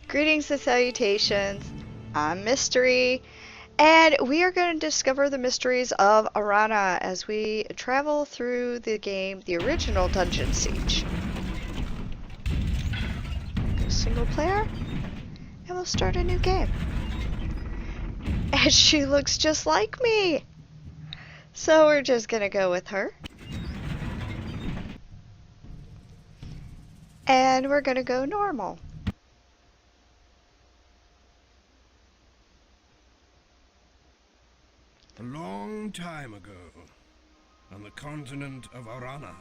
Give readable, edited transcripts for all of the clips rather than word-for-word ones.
Greetings and salutations. I'm MissTori, and we are going to discover the mysteries of Arana as we travel through the game, the original Dungeon Siege. Go single player, and we'll start a new game. And she looks just like me! So we're just going to go with her. And we're going to go normal. A long time ago, on the continent of Arana,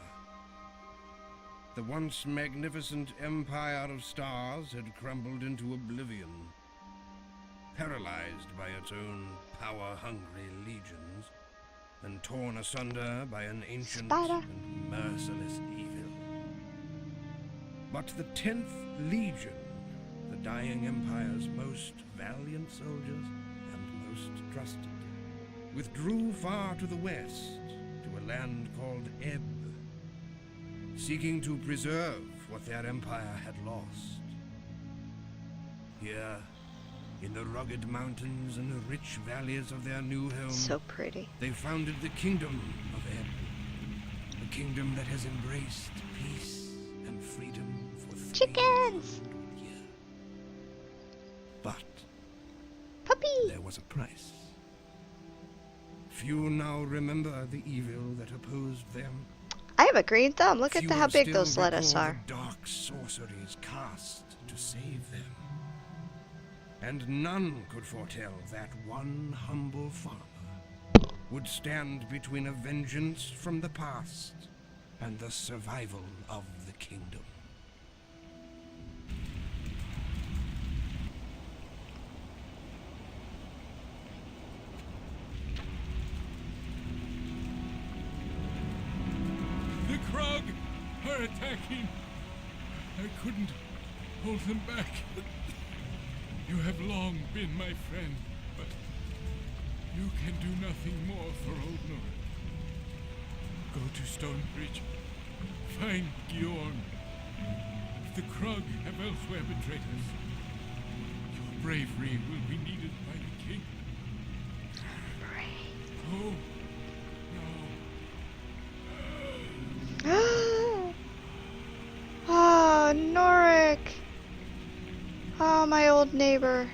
the once magnificent empire of stars had crumbled into oblivion, paralyzed by its own power-hungry legions, and torn asunder by an ancient and merciless evil. But the 10th Legion, the dying empire's most valiant soldiers and most trusted, withdrew far to the west, to a land called Ebb, seeking to preserve what their empire had lost. Here, in the rugged mountains and the rich valleys of their new home, So pretty. they founded the Kingdom of Ebb, a kingdom that has embraced peace and freedom for 300 years. But Puppy! there was a price. Few now remember the evil that opposed them. I have a green thumb. Look at Fewer how big still those lettuce recall are. the dark sorceries cast to save them. And none could foretell that one humble farmer would stand between a vengeance from the past and the survival of the kingdom. The Krug are attacking. I couldn't hold them back. You have long been my friend, but you can do nothing more for Old North. Go to Stonebridge. Find Gyorn. If the Krug have elsewhere betrayed us, your bravery will be needed by the king. Oh, no. Oh, Norik! Oh, my old neighbor.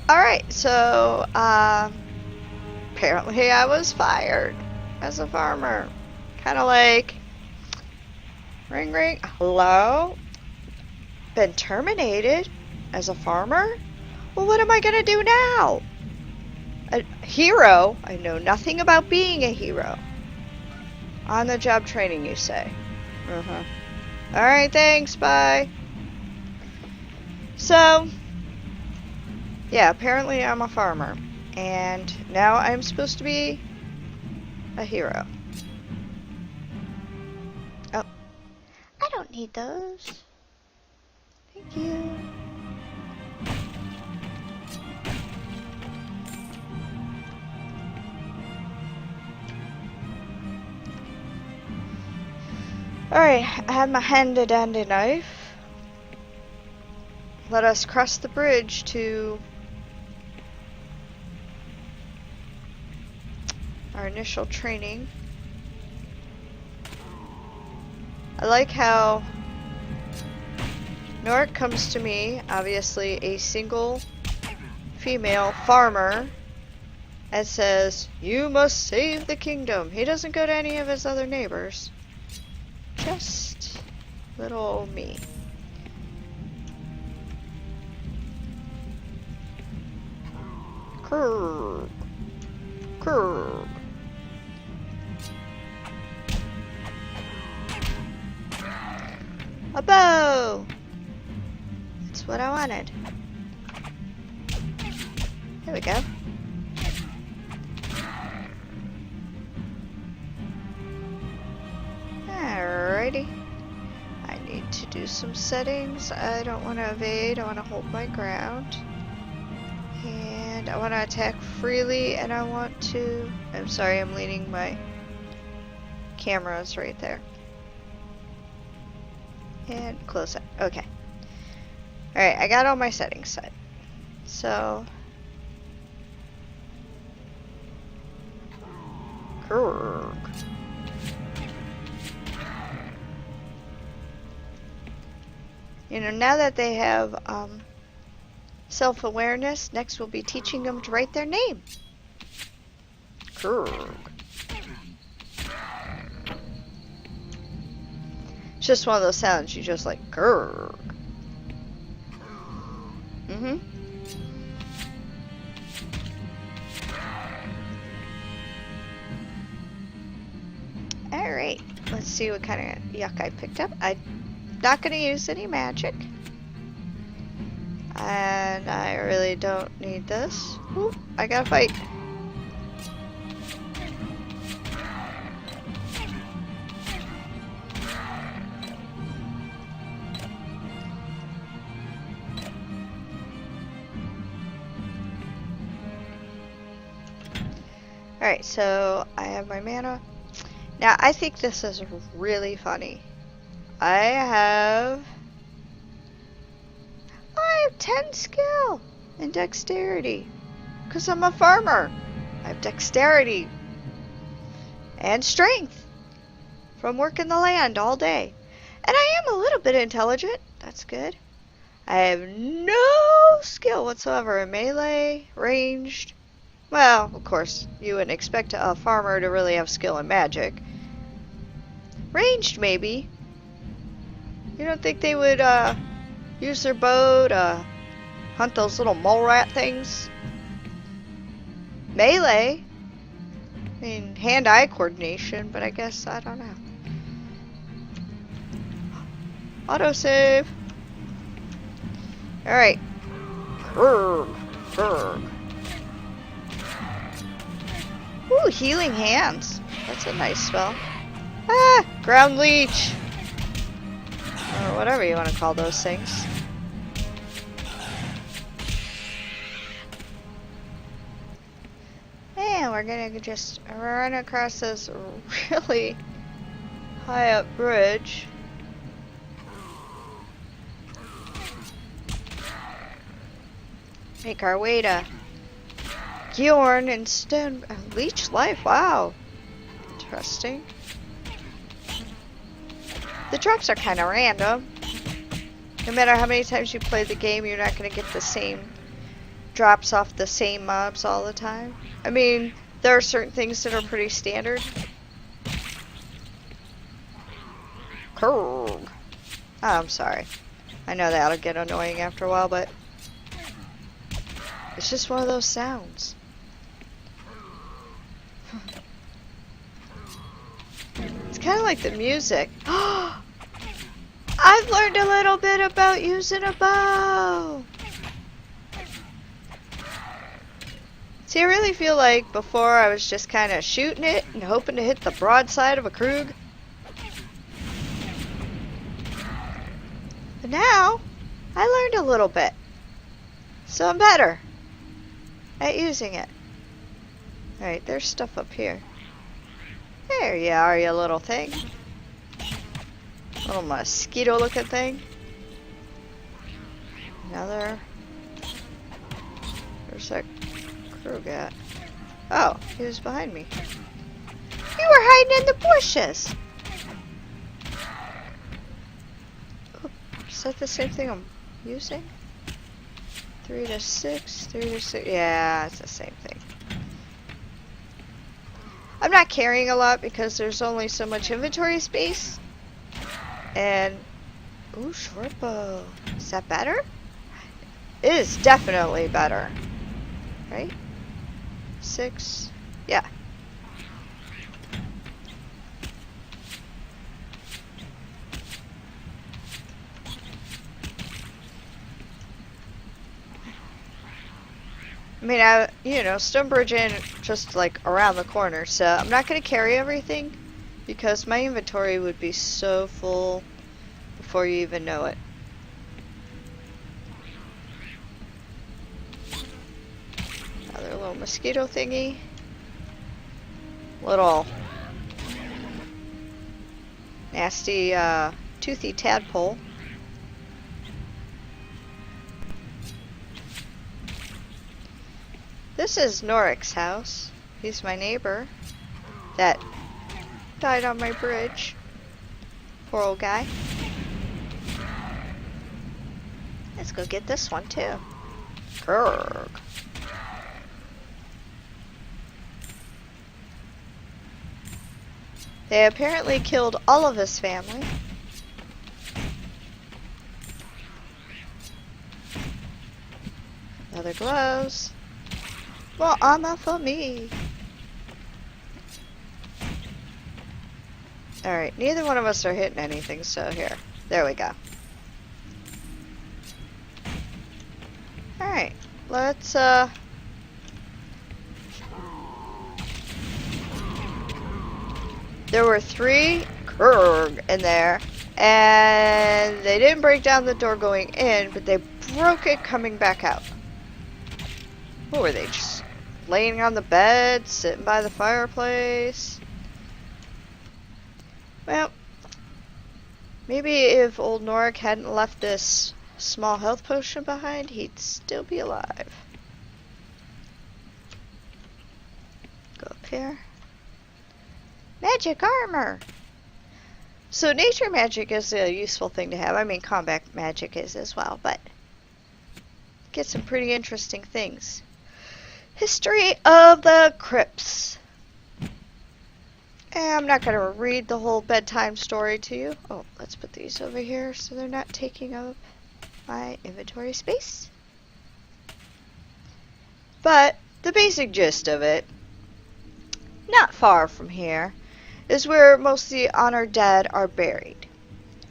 Alright, so, apparently I was fired as a farmer. Kinda like, ring ring, hello? Been terminated as a farmer? Well, what am I gonna do now? A hero? I know nothing about being a hero. On the job training, you say? Uh-huh. Alright, thanks, bye. So, yeah, apparently I'm a farmer. And now I'm supposed to be a hero. Oh. I don't need those. Thank you. Alright, I have my handy-dandy knife. Let us cross the bridge to our initial training. I like how Norik comes to me, obviously a single female farmer, and says, "You must save the kingdom." He doesn't go to any of his other neighbors. Just little old me. Krug. Krug. A bow! That's what I wanted. There we go. Alrighty. I need to do some settings. I don't want to evade. I want to hold my ground. And I want to attack freely, and I want to... I'm sorry, I'm leaning my cameras right there. And close it. Okay. Alright, I got all my settings set. So... Krug. You know, now that they have self-awareness, next we'll be teaching them to write their name. Krug. It's just one of those sounds you just like, Krug. Mm-hmm. Alright, let's see what kind of yuck I picked up. I'm not going to use any magic. And I really don't need this. Ooh, I gotta fight. Alright, so I have my mana. Now, I think this is really funny. I have 10 skill and dexterity. Because I'm a farmer. I have dexterity and strength from working the land all day. And I am a little bit intelligent. That's good. I have no skill whatsoever in melee, ranged. Well, of course, you wouldn't expect a farmer to really have skill in magic. Ranged, maybe. You don't think they would use their bow to hunt those little mole rat things? Melee. I mean, hand-eye coordination, but I guess, I don't know. Autosave. Alright. Krug. Krug. Ooh, healing hands. That's a nice spell. Ah, ground leech. Or whatever you want to call those things. And we're gonna just run across this really high up bridge. Make our way to Gyorn and Stone... Leech life, wow. Interesting. The drops are kind of random. No matter how many times you play the game, you're not going to get the same drops off the same mobs all the time. I mean, there are certain things that are pretty standard. Krug. Oh, I'm sorry. I know that'll get annoying after a while, but it's just one of those sounds. It's kind of like the music. I've learned a little bit about using a bow. See, I really feel like before I was just kind of shooting it and hoping to hit the broadside of a Krug. But now, I learned a little bit. So I'm better at using it. Alright, there's stuff up here. There you are, you little thing. Little mosquito looking thing. Another. Where's that Krug at? Oh, he was behind me. You were hiding in the bushes! Oh, is that the same thing I'm using? 3 to 6, 3 to 6. Yeah, it's the same thing. I'm not carrying a lot because there's only so much inventory space. And, ooh, short bow. Is that better? It is definitely better. Right? 6. Yeah. I mean, you know, Stonebridge in just like around the corner, so I'm not going to carry everything because my inventory would be so full before you even know it. Another little mosquito thingy. Little nasty toothy tadpole. This is Norik's house. He's my neighbor that died on my bridge. Poor old guy. Let's go get this one too. Krug. They apparently killed all of his family. Leather gloves. More armor for me. Alright, neither one of us are hitting anything, so here. There we go. Alright, let's there were 3 Krug in there, and they didn't break down the door going in, but they broke it coming back out. What were they, just laying on the bed, sitting by the fireplace? Well, maybe if old Norik hadn't left this small health potion behind, he'd still be alive. Go up here. Magic armor! So nature magic is a useful thing to have. I mean, combat magic is as well, but get some pretty interesting things. History of the Crypts. And I'm not going to read the whole bedtime story to you. Oh, let's put these over here so they're not taking up my inventory space. But the basic gist of it, not far from here, is where most of the honored dead are buried.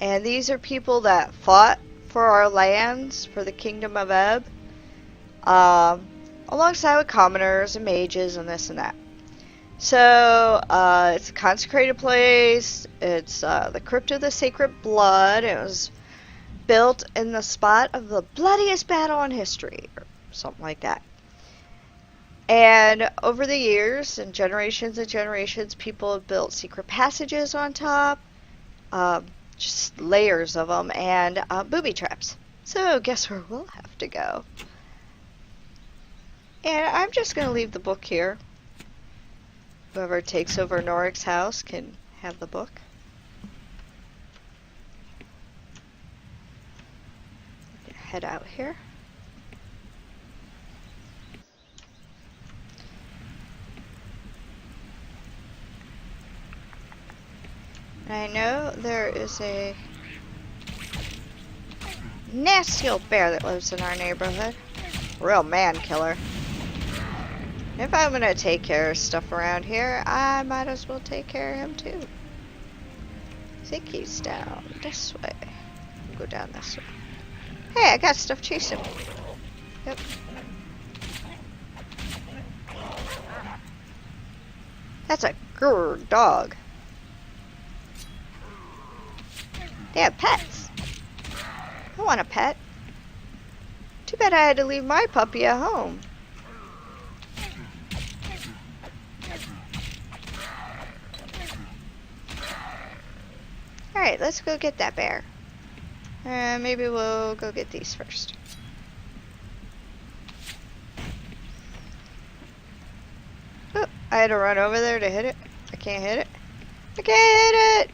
And these are people that fought for our lands, for the Kingdom of Ebb, alongside with commoners and mages and this and that. So, it's a consecrated place. It's the Crypt of the Sacred Blood. It was built in the spot of the bloodiest battle in history, or something like that. And over the years, and generations, people have built secret passages on top, just layers of them, and booby traps. So guess where we'll have to go. And I'm just going to leave the book here. Whoever takes over Norik's house can have the book. Head out here. I know there is a nasty old bear that lives in our neighborhood. Real man killer. If I'm gonna take care of stuff around here, I might as well take care of him too. I think he's down this way. We'll go down this way. Hey, I got stuff chasing me. Yep. That's a grrr dog. They have pets. I want a pet. Too bad I had to leave my puppy at home. Alright, let's go get that bear. Maybe we'll go get these first. Oh, I had to run over there to hit it. I can't hit it. I can't hit it!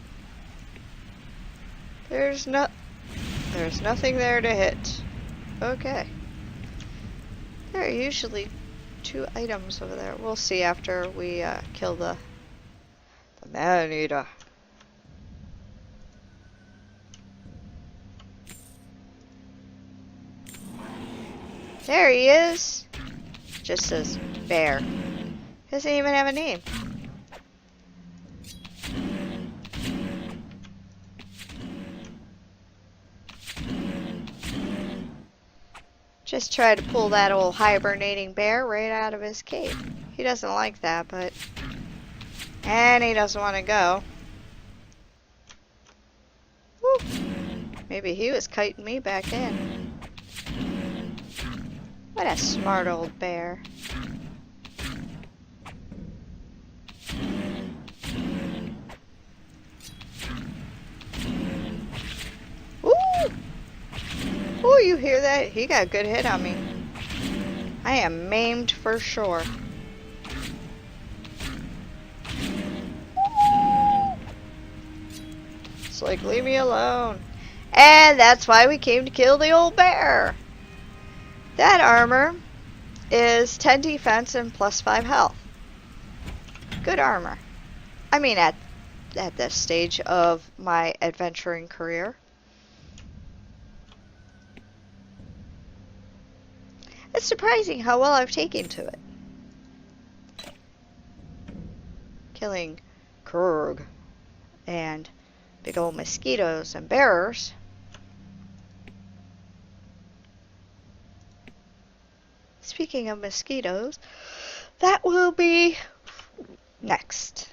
There's nothing there to hit. Okay. There are usually 2 items over there. We'll see after we kill the man-eater. There he is. Just says bear. Doesn't even have a name. Just tried to pull that old hibernating bear right out of his cave. He doesn't like that, but... And he doesn't want to go. Woo. Maybe he was kiting me back in. What a smart old bear. Oh, you hear that? He got a good hit on me. I am maimed for sure. It's like, leave me alone. And that's why we came to kill the old bear. That armor is 10 defense and plus 5 health. Good armor. I mean, at this stage of my adventuring career. It's surprising how well I've taken to it. Killing Krug and big old mosquitoes and bears. Speaking of mosquitoes, that will be next.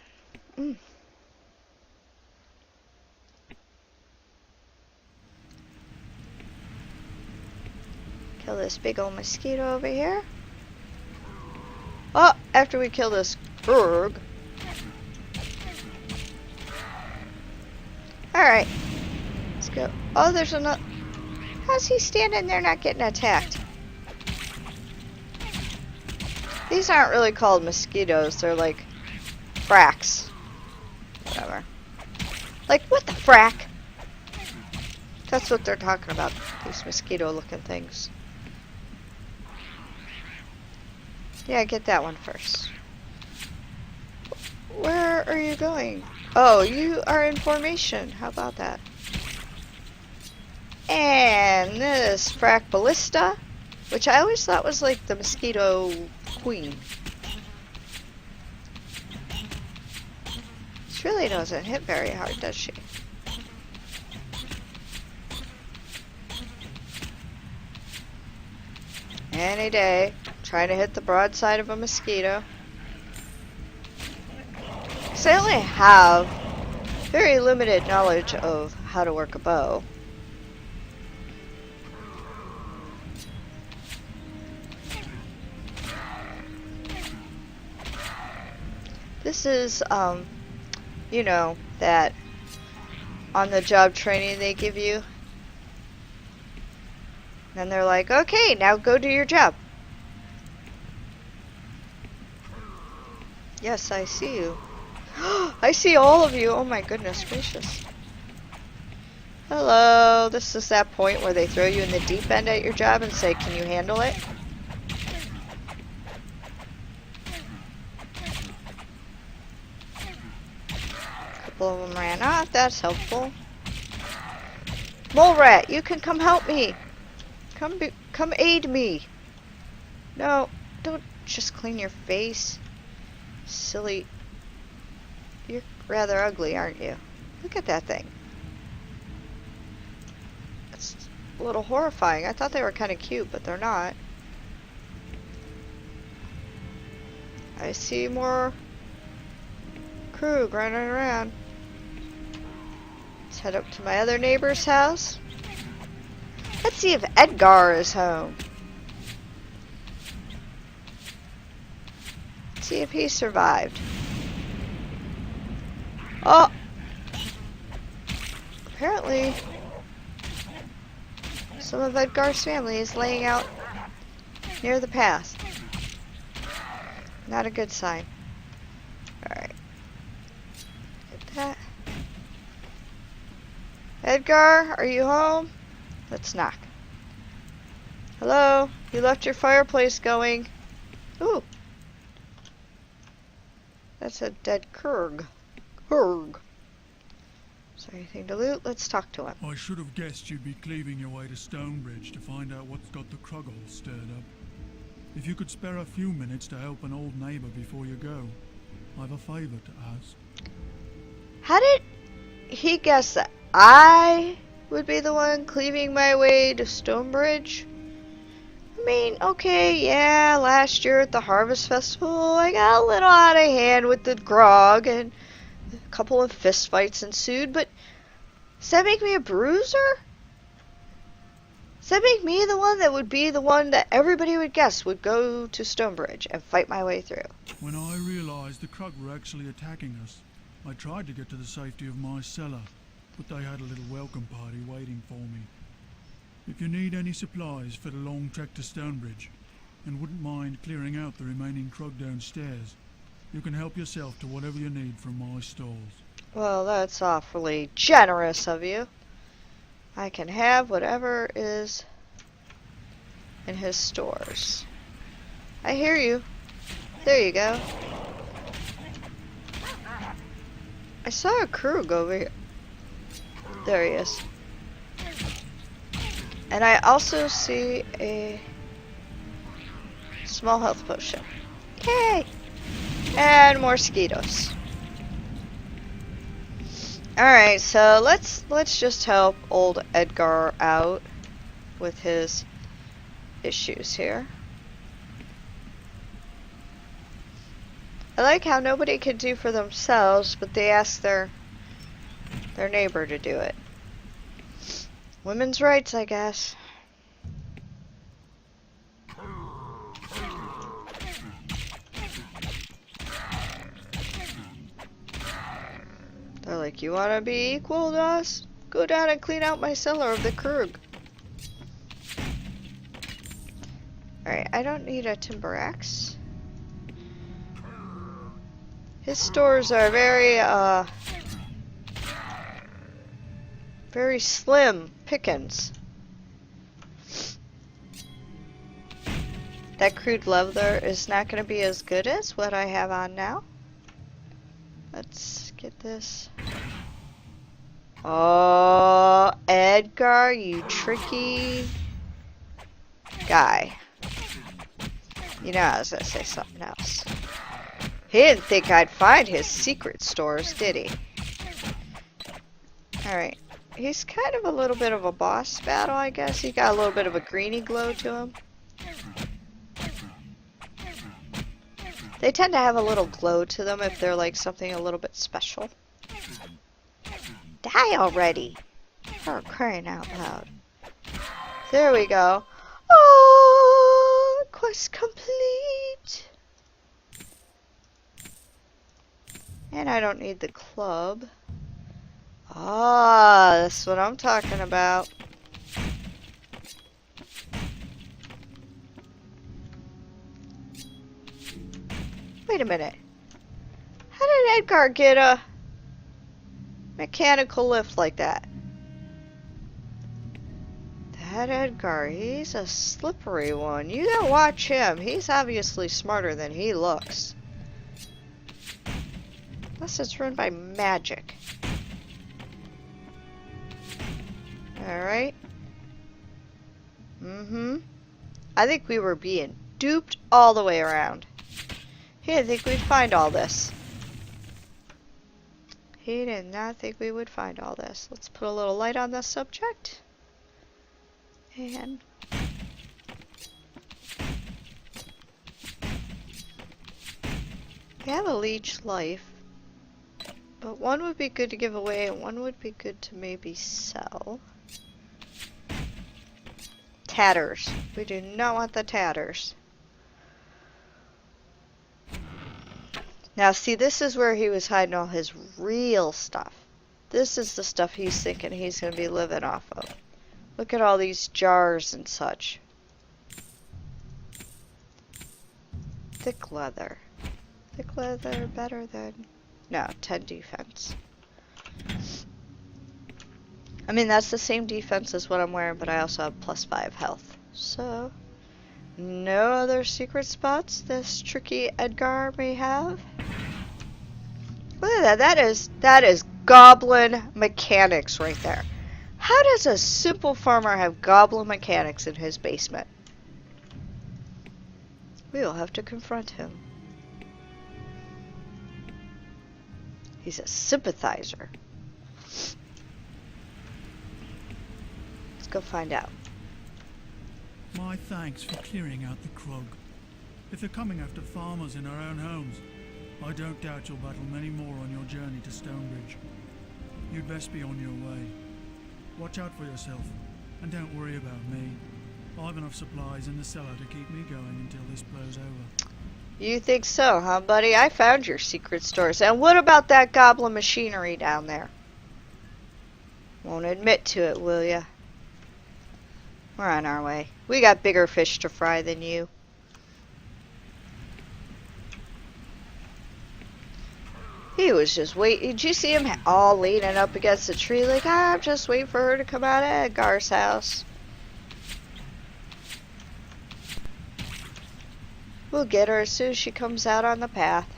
Kill this big old mosquito over here. Oh, after we kill this Krug. Alright. Let's go. Oh, there's another. How's he standing there not getting attacked? These aren't really called mosquitoes. They're like fracks. Whatever. Like, what the frack? That's what they're talking about. These mosquito looking things. Yeah, get that one first. Where are you going? Oh, you are in formation. How about that? And this frack ballista, which I always thought was like the mosquito queen. She really doesn't hit very hard, does she? Any day, trying to hit the broadside of a mosquito. So I only have very limited knowledge of how to work a bow. This is, you know, that on-the-job training they give you. And they're like, okay, now go do your job. Yes, I see you. I see all of you. Oh my goodness gracious. Hello. This is that point where they throw you in the deep end at your job and say, can you handle it? A couple of them ran off. That's helpful. Mole rat, you can come help me. Come aid me. No, don't just clean your face. Silly. You're rather ugly, aren't you? Look at that thing. It's a little horrifying. I thought they were kind of cute, but they're not. I see more Krug running around. Let's head up to my other neighbor's house. Let's see if Edgar is home. Let's see if he survived. Oh! Apparently, some of Edgar's family is laying out near the path. Not a good sign. Alright. Get that. Edgar, are you home? Let's knock. Hello? You left your fireplace going. Ooh. That's a dead Krug. Krug. Is there anything to loot? Let's talk to him. I should have guessed you'd be cleaving your way to Stonebridge to find out what's got the Krug all stirred up. If you could spare a few minutes to help an old neighbor before you go, I've a favor to ask. How did he guess that I would be the one cleaving my way to Stonebridge? I mean, okay, yeah, last year at the Harvest Festival, I got a little out of hand with the grog, and a couple of fistfights ensued, but does that make me a bruiser? Does that make me the one that would be the one that everybody would guess would go to Stonebridge and fight my way through? When I realized the Krug were actually attacking us, I tried to get to the safety of my cellar, but they had a little welcome party waiting for me. If you need any supplies for the long trek to Stonebridge, and wouldn't mind clearing out the remaining Krug downstairs, you can help yourself to whatever you need from my stalls. Well, that's awfully generous of you. I can have whatever is in his stores. I hear you. There you go. I saw a Krug over here. There he is. And I also see a small health potion. Yay! And more mosquitoes. Alright, so let's just help old Edgar out with his issues here. I like how nobody can do for themselves, but they ask their neighbor to do it. Women's rights, I guess. They're like, you want to be equal to us? Go down and clean out my cellar of the Krug. Alright, I don't need a timber axe. His stores are very slim pickings. That crude leather is not going to be as good as what I have on now. Let's get this. Oh, Edgar, you tricky guy. You know, I was going to say something else. He didn't think I'd find his secret stores, did he? Alright. He's kind of a little bit of a boss battle, I guess. He got a little bit of a greeny glow to him. They tend to have a little glow to them if they're like something a little bit special. Die already! For crying out loud. There we go. Oh, quest complete! And I don't need the club. Ah, that's what I'm talking about. Wait a minute. How did Edgar get a mechanical lift like that? That Edgar, he's a slippery one. You gotta watch him. He's obviously smarter than he looks. Unless it's run by magic. Alright. I think we were being duped all the way around. He didn't think we'd find all this. He did not think we would find all this. Let's put a little light on this subject. And... we have a leech life. But one would be good to give away and one would be good to maybe sell. Tatters. We do not want the tatters. Now see, this is where he was hiding all his real stuff. This is the stuff he's thinking he's going to be living off of. Look at all these jars and such. Thick leather. Thick leather better than... no, 10 defense. I mean, that's the same defense as what I'm wearing, but I also have +5 health. So, no other secret spots this tricky Edgar may have. Look at that. That is goblin mechanics right there. How does a simple farmer have goblin mechanics in his basement? We will have to confront him. He's a sympathizer. Let's go find out. My thanks for clearing out the Krug. If they're coming after farmers in our own homes, I don't doubt you'll battle many more on your journey to Stonebridge. You'd best be on your way. Watch out for yourself, and don't worry about me. I've enough supplies in the cellar to keep me going until this blows over. You think so, huh, buddy? I found your secret stores. And what about that goblin machinery down there? Won't admit to it, will ya? We're on our way. We got bigger fish to fry than you. He was just waiting. Did you see him all leaning up against the tree like, I'm just waiting for her to come out of Edgar's house. We'll get her as soon as she comes out on the path.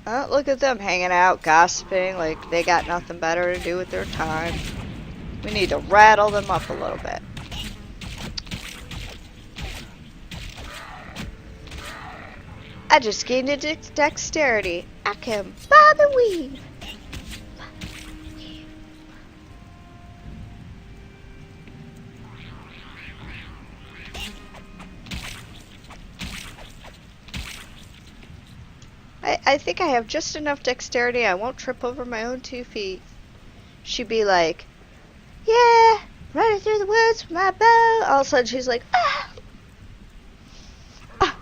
Oh, look at them hanging out, gossiping like they got nothing better to do with their time. We need to rattle them up a little bit. I just gained a dexterity. Ahem, bob and weave. I think I have just enough dexterity. I won't trip over my own 2 feet. She'd be like, yeah, running through the woods with my bow. All of a sudden she's like, ah. Ah.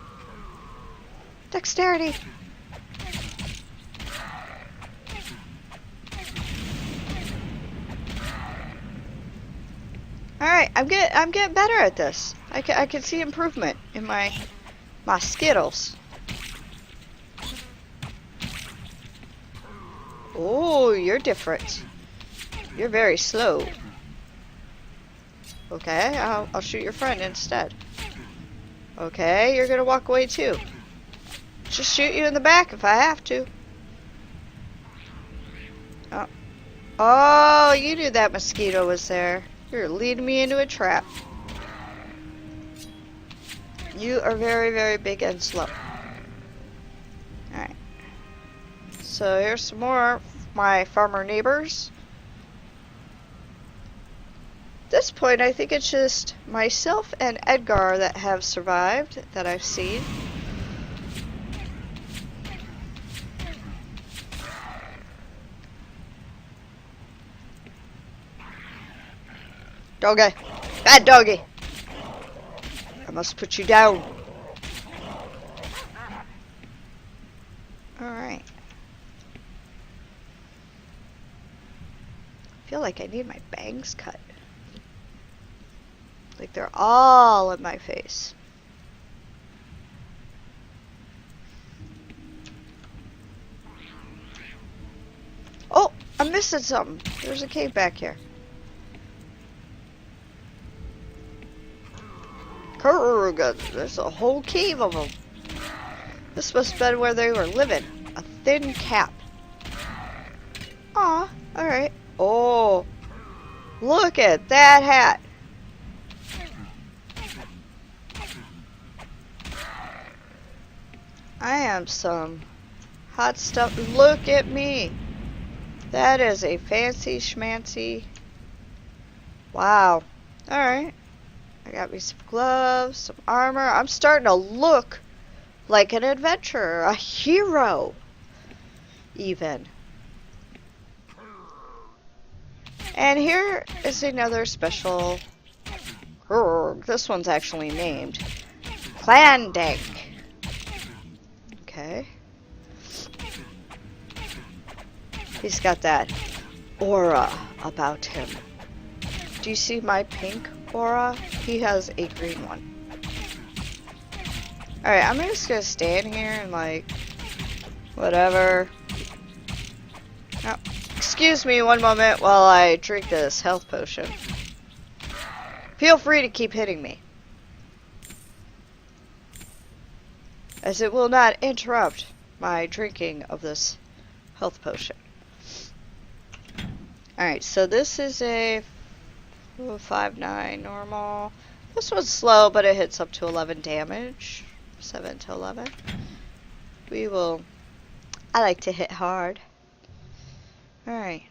Dexterity. Alright, I'm getting better at this. I can see improvement in my Skittles. Oh, you're different. You're very slow. Okay, I'll shoot your friend instead. Okay, you're gonna walk away too. Just shoot you in the back if I have to. Oh, oh, you knew that mosquito was there. You're leading me into a trap. You are very, very big and slow. Alright. So here's some more of my farmer neighbors. At this point, I think it's just myself and Edgar that have survived that I've seen. Doggy. Bad doggy. I must put you down. Alright. I feel like I need my bangs cut. Like they're all in my face. Oh, I'm missing something. There's a cave back here. Krug, there's a whole cave of them. This must have been where they were living. A thin cap. Aw, alright. Oh, look at that hat. I am some hot stuff. Look at me. That is a fancy schmancy. Wow. Alright. I got me some gloves, some armor. I'm starting to look like an adventurer, a hero, even. And here is another special. This one's actually named Clandank. Okay. He's got that aura about him. Do you see my pink aura? He has a green one. Alright, I'm just gonna stand here and like, whatever. Oh, excuse me one moment while I drink this health potion. Feel free to keep hitting me, as it will not interrupt my drinking of this health potion. Alright, so this is a 5/9 normal. This one's slow, but it hits up to 11 damage. 7 to 11. We will. I like to hit hard. Alright.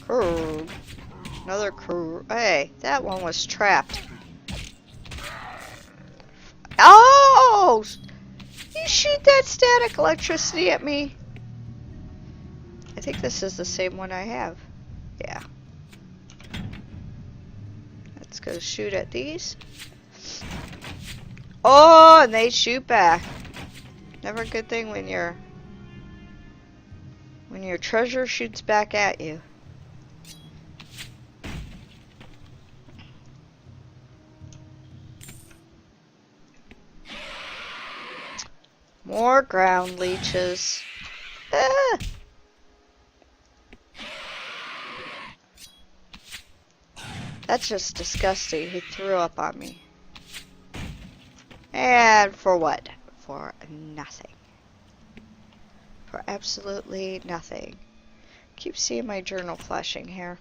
Krug. Another Krug. Hey, that one was trapped. Oh! You shoot that static electricity at me. I think this is the same one I have. Yeah. Let's go shoot at these. Oh, and they shoot back. Never a good thing when your treasure shoots back at you. More ground leeches. Ah! That's just disgusting. He threw up on me. And for what? For nothing. For absolutely nothing. Keep seeing my journal flashing here.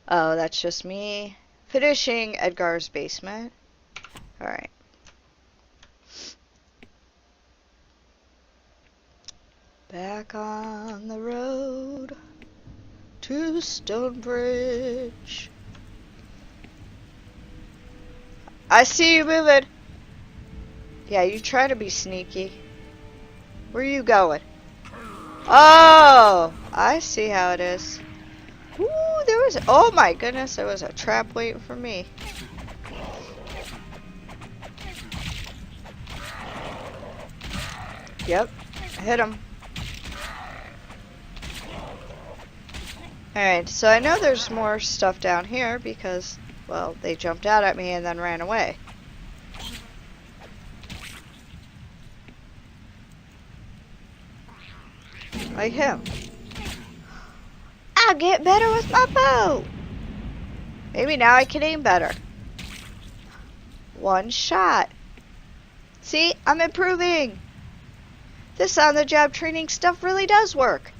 Oh, that's just me finishing Edgar's basement. Alright. Back on the road to Stonebridge. I see you moving. Yeah, you try to be sneaky. Where are you going? Oh, I see how it is. Ooh, oh my goodness, there was a trap waiting for me. Yep, hit him. Alright, so I know there's more stuff down here because, well, they jumped out at me and then ran away. Like him. I'll get better with my bow. Maybe now I can aim better. One shot. See, I'm improving. This on-the-job training stuff really does work.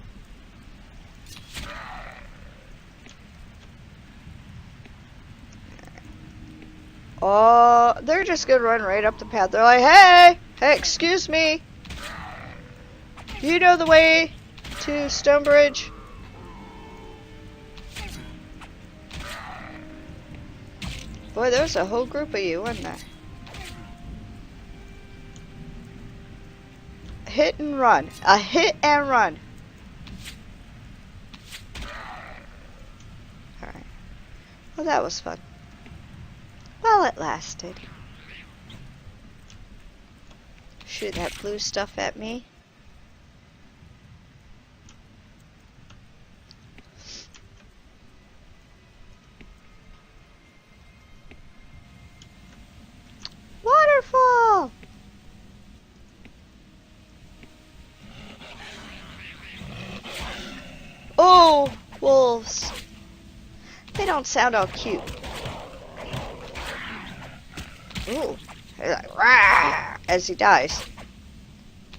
Oh, they're just gonna run right up the path. They're like, hey, excuse me. You know the way to Stonebridge? Boy, there's a whole group of you, wasn't there? Hit and run. A hit and run. Alright. Well, that was fun. Well, it lasted. Shoot that blue stuff at me. Waterfall! Oh, wolves. They don't sound all cute. Ooh, they're like, rah, as he dies.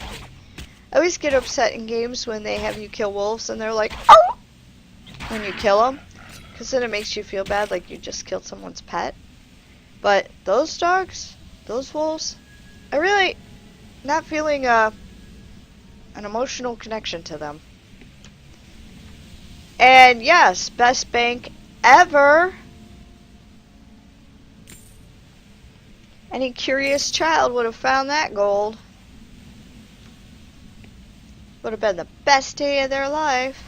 I always get upset in games when they have you kill wolves and they're like, oh! When you kill them. Because then it makes you feel bad like you just killed someone's pet. But those dogs, those wolves, I really not feeling an emotional connection to them. And yes, best bank ever. Any curious child would have found that gold. Would have been the best day of their life.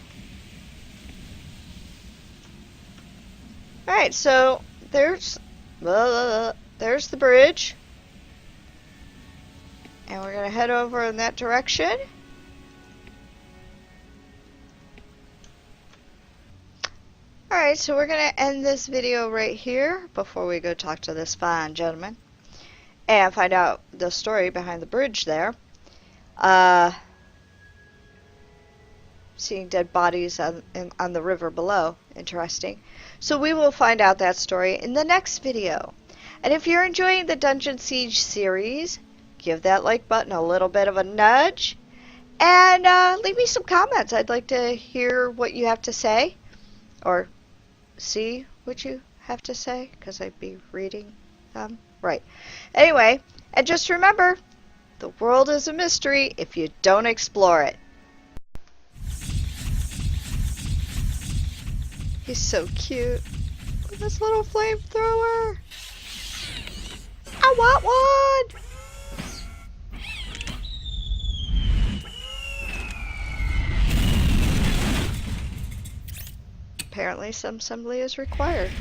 Alright, so there's the bridge. And we're going to head over in that direction. Alright, so we're going to end this video right here before we go talk to this fine gentleman. And find out the story behind the bridge there. Seeing dead bodies on the river below. Interesting. So we will find out that story in the next video. And if you're enjoying the Dungeon Siege series, give that like button a little bit of a nudge. And leave me some comments. I'd like to hear what you have to say. Or see what you have to say. Because I'd be reading them. Right. Anyway, and just remember, the world is a mystery if you don't explore it. He's so cute. With this little flamethrower. I want one! Apparently some assembly is required.